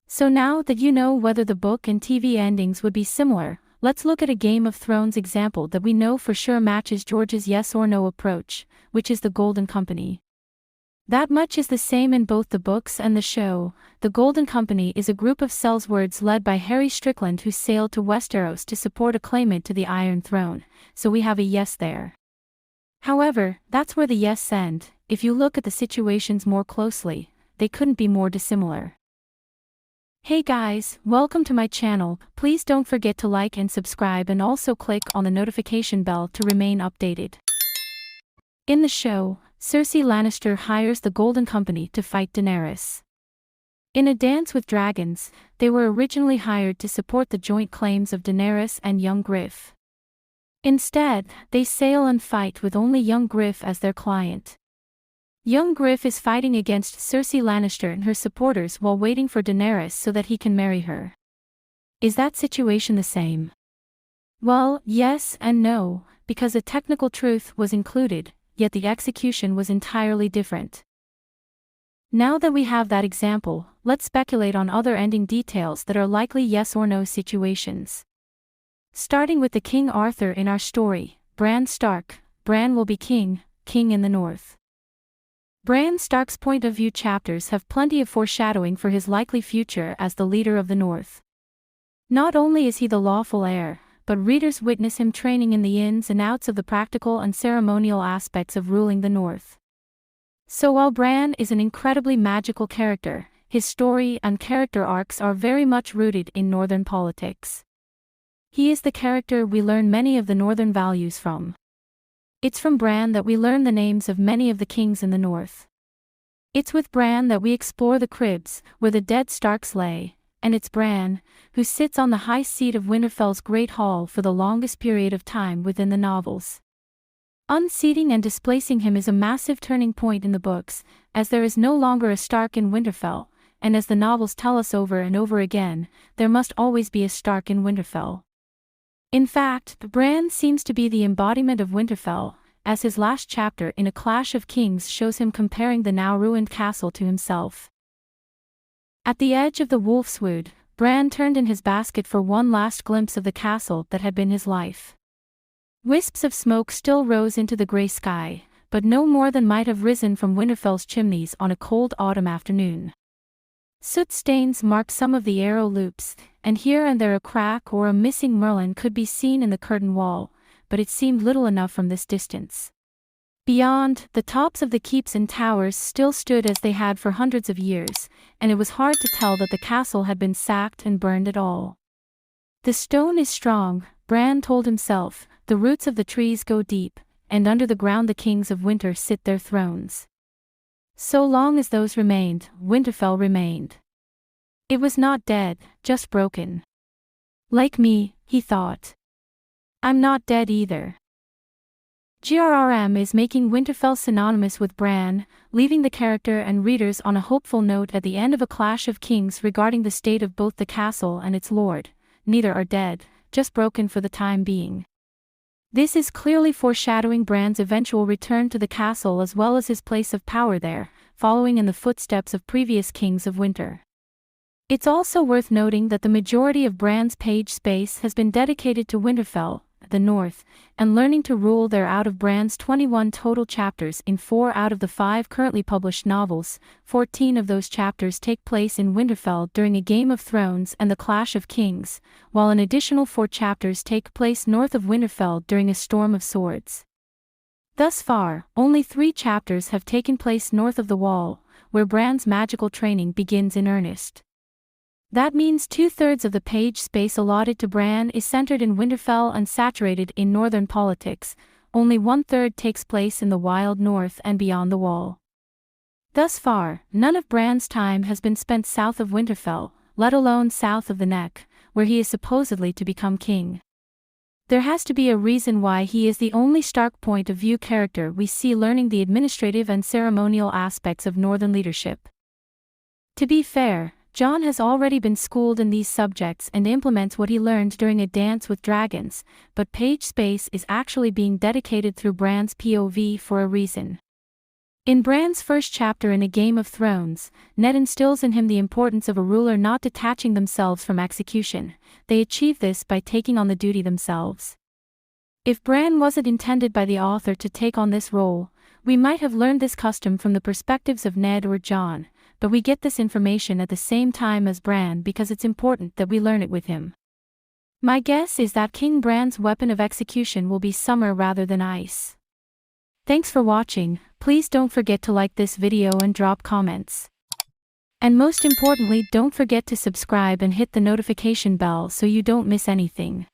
So now that you know whether the book and TV endings would be similar, let's look at a Game of Thrones example that we know for sure matches George's yes or no approach, which is the Golden Company. That much is the same in both the books and the show. The Golden Company is a group of sellswords led by Harry Strickland who sailed to Westeros to support a claimant to the Iron Throne, so we have a yes there. However, that's where the yes end. If you look at the situations more closely, they couldn't be more dissimilar. Hey guys, welcome to my channel. Please don't forget to like and subscribe and also click on the notification bell to remain updated. In the show, Cersei Lannister hires the Golden Company to fight Daenerys. In A Dance with Dragons, they were originally hired to support the joint claims of Daenerys and Young Griff. Instead, they sail and fight with only Young Griff as their client. Young Griff is fighting against Cersei Lannister and her supporters while waiting for Daenerys so that he can marry her. Is that situation the same? Well, yes and no, because a technical truth was included, yet the execution was entirely different. Now that we have that example, let's speculate on other ending details that are likely yes or no situations. Starting with the King Arthur in our story, Bran Stark. Bran will be king in the north. Bran Stark's point of view chapters have plenty of foreshadowing for his likely future as the leader of the north. Not only is he the lawful heir, but readers witness him training in the ins and outs of the practical and ceremonial aspects of ruling the north. So while Bran is an incredibly magical character, his story and character arcs are very much rooted in northern politics. He is the character we learn many of the northern values from. It's from Bran that we learn the names of many of the kings in the north. It's with Bran that we explore the crypts where the dead Starks lay, and it's Bran who sits on the high seat of Winterfell's Great Hall for the longest period of time within the novels. Unseating and displacing him is a massive turning point in the books, as there is no longer a Stark in Winterfell, and as the novels tell us over and over again, there must always be a Stark in Winterfell. In fact, Bran seems to be the embodiment of Winterfell, as his last chapter in A Clash of Kings shows him comparing the now ruined castle to himself. At the edge of the Wolfswood, Bran turned in his basket for one last glimpse of the castle that had been his life. Wisps of smoke still rose into the grey sky, but no more than might have risen from Winterfell's chimneys on a cold autumn afternoon. Soot stains marked some of the arrow loops, and here and there a crack or a missing merlin could be seen in the curtain wall, but it seemed little enough from this distance. Beyond, the tops of the keeps and towers still stood as they had for hundreds of years, and it was hard to tell that the castle had been sacked and burned at all. The stone is strong, Bran told himself, the roots of the trees go deep, and under the ground the kings of winter sit their thrones. So long as those remained, Winterfell remained. It was not dead, just broken. Like me, he thought. I'm not dead either. R.R. is making Winterfell synonymous with Bran, leaving the character and readers on a hopeful note at the end of A Clash of Kings regarding the state of both the castle and its lord. Neither are dead, just broken for the time being. This is clearly foreshadowing Bran's eventual return to the castle as well as his place of power there, following in the footsteps of previous kings of winter. It's also worth noting that the majority of Bran's page space has been dedicated to Winterfell, the north, and learning to rule there. Out of Bran's 21 total chapters in 4 out of the 5 currently published novels, 14 of those chapters take place in Winterfell during A Game of Thrones and The Clash of Kings, while an additional 4 chapters take place north of Winterfell during A Storm of Swords. Thus far, only 3 chapters have taken place north of the Wall, where Bran's magical training begins in earnest. That means 2/3 of the page space allotted to Bran is centered in Winterfell and saturated in northern politics, only 1/3 takes place in the wild north and beyond the Wall. Thus far, none of Bran's time has been spent south of Winterfell, let alone south of the Neck, where he is supposedly to become king. There has to be a reason why he is the only Stark point of view character we see learning the administrative and ceremonial aspects of northern leadership. To be fair, Jon has already been schooled in these subjects and implements what he learned during A Dance with Dragons, but page space is actually being dedicated through Bran's POV for a reason. In Bran's first chapter in A Game of Thrones, Ned instills in him the importance of a ruler not detaching themselves from execution. They achieve this by taking on the duty themselves. If Bran wasn't intended by the author to take on this role, we might have learned this custom from the perspectives of Ned or Jon, but we get this information at the same time as Bran because it's important that we learn it with him. My guess is that King Bran's weapon of execution will be summer rather than ice. Thanks for watching. Please don't forget to like this video and drop comments. And most importantly, don't forget to subscribe and hit the notification bell so you don't miss anything.